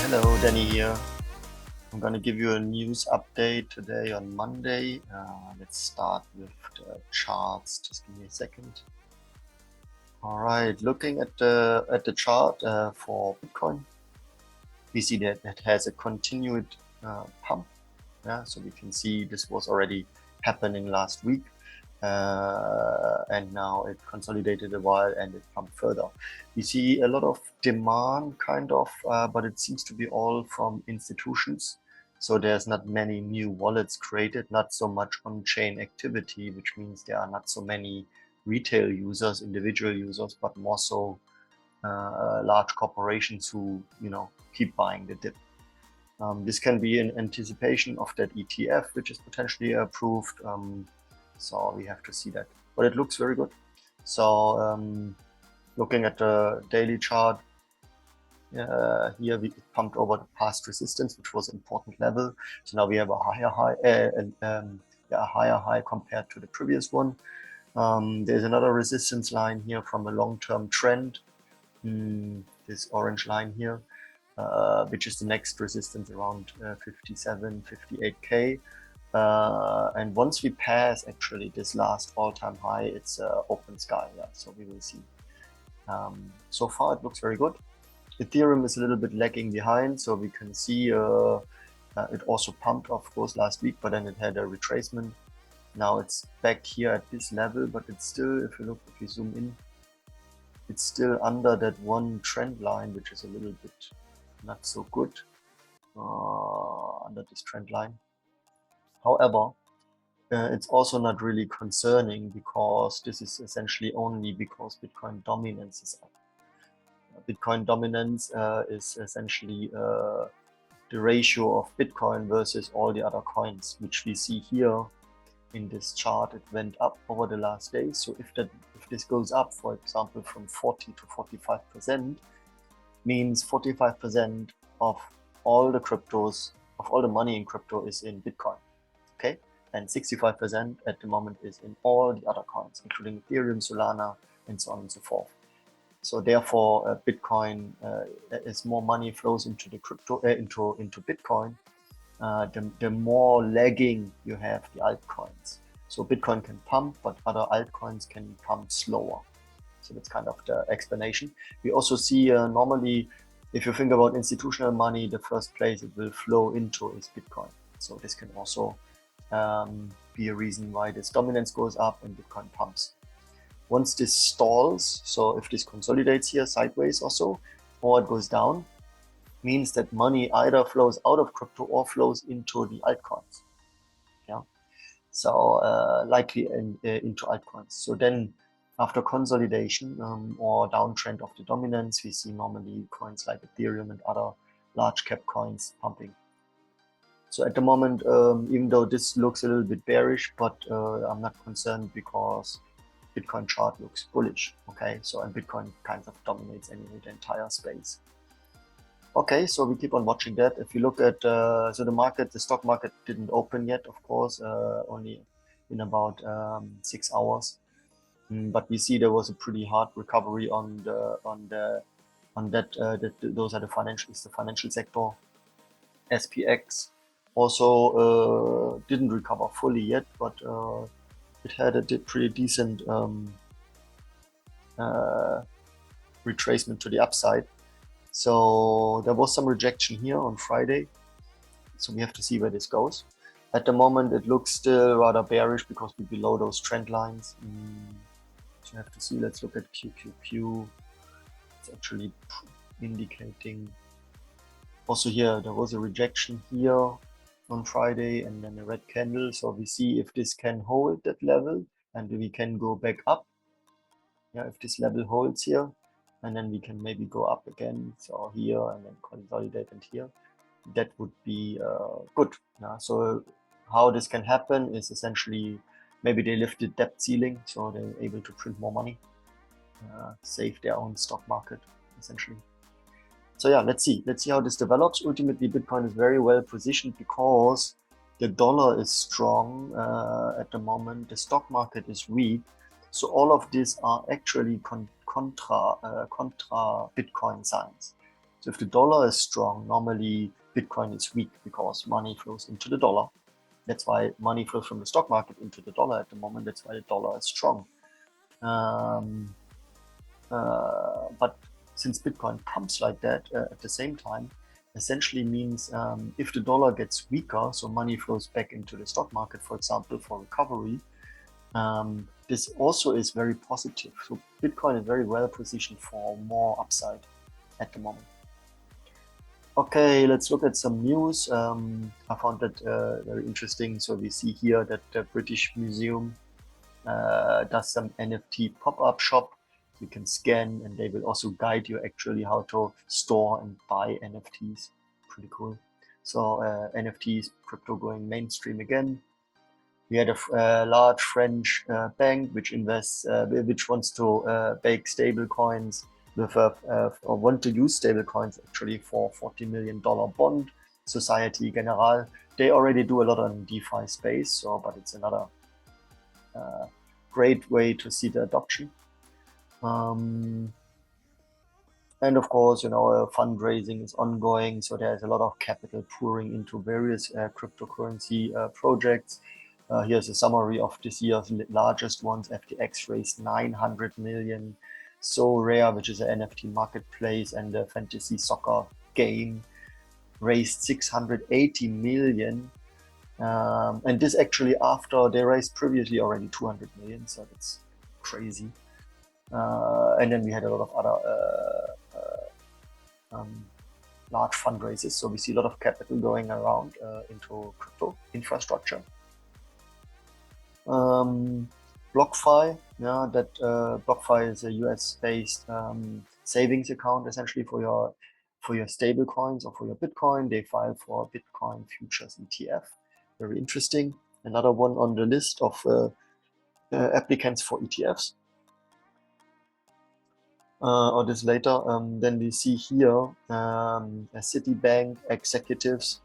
Hello, Danny here. I'm going to give you a news update today on Monday. Let's start with the charts. Just give me a second. All right, looking at the chart for Bitcoin, we see that it has a continued pump. Yeah, so we can see this was already happening last week. And now it consolidated a while and it pumped further. We see a lot of demand kind of, but it seems to be all from institutions. So there's not many new wallets created, not so much on-chain activity, which means there are not so many retail users, individual users, but more so large corporations who, keep buying the dip. This can be in anticipation of that ETF, which is potentially approved. So we have to see that, but it looks very good. So looking at the daily chart, here we pumped over the past resistance, which was an important level. So now we have a higher high, a higher high compared to the previous one. There's another resistance line here from a long-term trend. This orange line here, which is the next resistance around 57, 58K. And once we pass actually this last all-time high, it's open sky. Yeah, so we will see. So far it looks very good. Ethereum is a little bit lagging behind, so we can see it also pumped of course last week, but then it had a retracement. Now it's back here at this level, but it's still, if you zoom in, it's still under that one trend line, which is a little bit not so good under this trend line. However, it's also not really concerning because this is essentially only because Bitcoin dominance is up. Bitcoin dominance is essentially the ratio of Bitcoin versus all the other coins, which we see here in this chart. It went up over the last days. So if this goes up, for example, from 40 to 45%, means 45% of all the cryptos, of all the money in crypto is in Bitcoin. Okay, and 65% at the moment is in all the other coins, including Ethereum, Solana, and so on and so forth. So therefore, Bitcoin, as more money flows into the crypto, into Bitcoin, the more lagging you have the altcoins. So Bitcoin can pump, but other altcoins can pump slower. So that's kind of the explanation. We also see normally, if you think about institutional money, the first place it will flow into is Bitcoin. So this can also be a reason why this dominance goes up and Bitcoin pumps. Once this stalls, so if this consolidates here sideways or so, or it goes down, means that money either flows out of crypto or flows into the altcoins. Yeah, so likely into altcoins. So then after consolidation or downtrend of the dominance, we see normally coins like Ethereum and other large cap coins pumping. So at the moment, even though this looks a little bit bearish, but I'm not concerned because Bitcoin chart looks bullish. Okay, so and Bitcoin kind of dominates anyway the entire space. Okay, so we keep on watching that. If you look at so the stock market didn't open yet, of course, only in about 6 hours. But we see there was a pretty hard recovery on that. Those are the financial sector. SPX also didn't recover fully yet, but it had a pretty decent retracement to the upside. So there was some rejection here on Friday. So we have to see where this goes. At the moment, it looks still rather bearish because we're below those trend lines. So you have to see. Let's look at QQQ. It's actually indicating. Also here, there was a rejection here on Friday and then a red candle. So we see if this can hold that level and we can go back up. Yeah, if this level holds here, and then we can maybe go up again. So here and then consolidate and here. That would be good. Yeah, so how this can happen is essentially maybe they lifted debt ceiling, so they're able to print more money, save their own stock market, essentially. So yeah, let's see how this develops. Ultimately, Bitcoin is very well positioned because the dollar is strong at the moment. The stock market is weak. So all of these are actually contra Bitcoin signs. So if the dollar is strong, normally Bitcoin is weak because money flows into the dollar. That's why money flows from the stock market into the dollar at the moment. That's why the dollar is strong. But since Bitcoin pumps like that at the same time, essentially means if the dollar gets weaker, so money flows back into the stock market, for example, for recovery, this also is very positive. So Bitcoin is very well positioned for more upside at the moment. Okay, let's look at some news. I found that very interesting. So we see here that the British Museum does some NFT pop-up shop. You can scan and they will also guide you actually how to store and buy NFTs. Pretty cool. So NFTs, crypto going mainstream again. We had a large French bank which invests, which wants to bake stable coins with or want to use stable coins actually for $40 million bond. Societe Generale. They already do a lot on DeFi space, so but it's another great way to see the adoption. And of course, fundraising is ongoing, so there's a lot of capital pouring into various cryptocurrency projects. Here's a summary of this year's largest ones. FTX raised 900 million. So Rare, which is an NFT marketplace and a fantasy soccer game, raised 680 million. And this actually after they raised previously already 200 million, so that's crazy. And then we had a lot of other large fundraisers. So we see a lot of capital going around into crypto infrastructure. BlockFi, BlockFi is a US-based savings account essentially for your stable coins or for your Bitcoin. They file for Bitcoin futures ETF. Very interesting. Another one on the list of applicants for ETFs. Or this later. Then we see here Citibank executives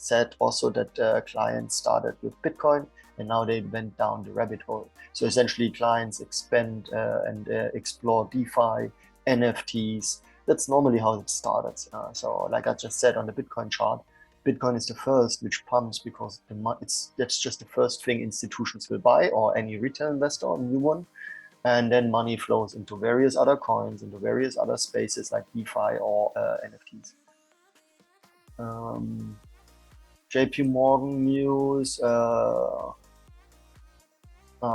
said also that clients started with Bitcoin and now they went down the rabbit hole. So essentially clients expand and explore DeFi, NFTs. That's normally how it started. So like I just said on the Bitcoin chart, Bitcoin is the first which pumps because that's just the first thing institutions will buy or any retail investor, a new one. And then money flows into various other coins, into various other spaces like DeFi or NFTs. JP Morgan news,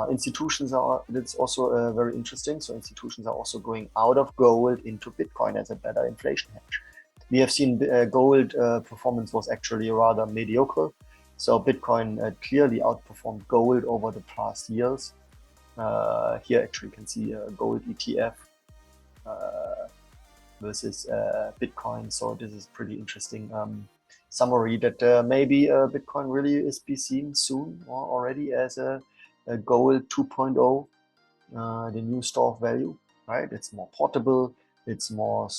institutions it's also very interesting. So institutions are also going out of gold into Bitcoin as a better inflation hedge. We have seen gold performance was actually rather mediocre. So Bitcoin clearly outperformed gold over the past years. Here actually you can see a gold ETF versus Bitcoin. So this is pretty interesting summary that maybe Bitcoin really is be seen soon or already as a gold 2.0, the new store of value, right? It's more portable, it's more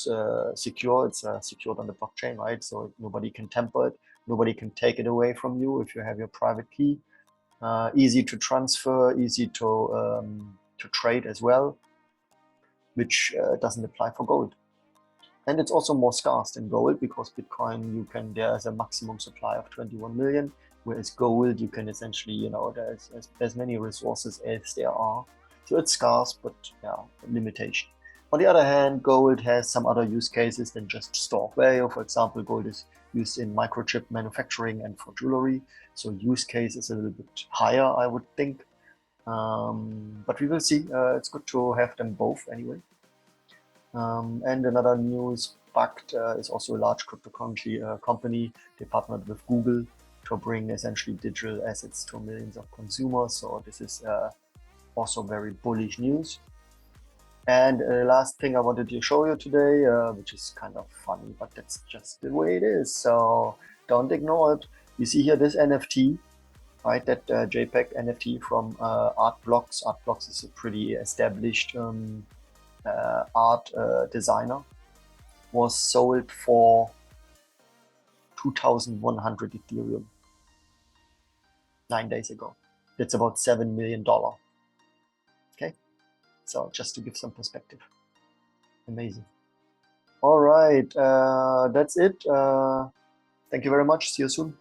secure, it's secured on the blockchain, right? So nobody can tamper it, nobody can take it away from you if you have your private key. Easy to transfer, easy to trade as well, which doesn't apply for gold. And it's also more scarce than gold because Bitcoin, there's a maximum supply of 21 million, whereas gold, you can essentially, there's as many resources as there are. So it's scarce, but yeah, limitation. On the other hand, gold has some other use cases than just store of value. For example, gold is used in microchip manufacturing and for jewelry. So use case is a little bit higher, I would think. But we will see. It's good to have them both anyway. And another news, Bakkt is also a large cryptocurrency company. They partnered with Google to bring essentially digital assets to millions of consumers. So this is also very bullish news. And the last thing I wanted to show you today, which is kind of funny, but that's just the way it is. So don't ignore it. You see here this NFT, right? That JPEG NFT from Artblocks. Artblocks is a pretty established art designer. Was sold for 2,100 Ethereum 9 days ago. That's about $7 million. Okay. So just to give some perspective. Amazing. All right. That's it. Thank you very much. See you soon.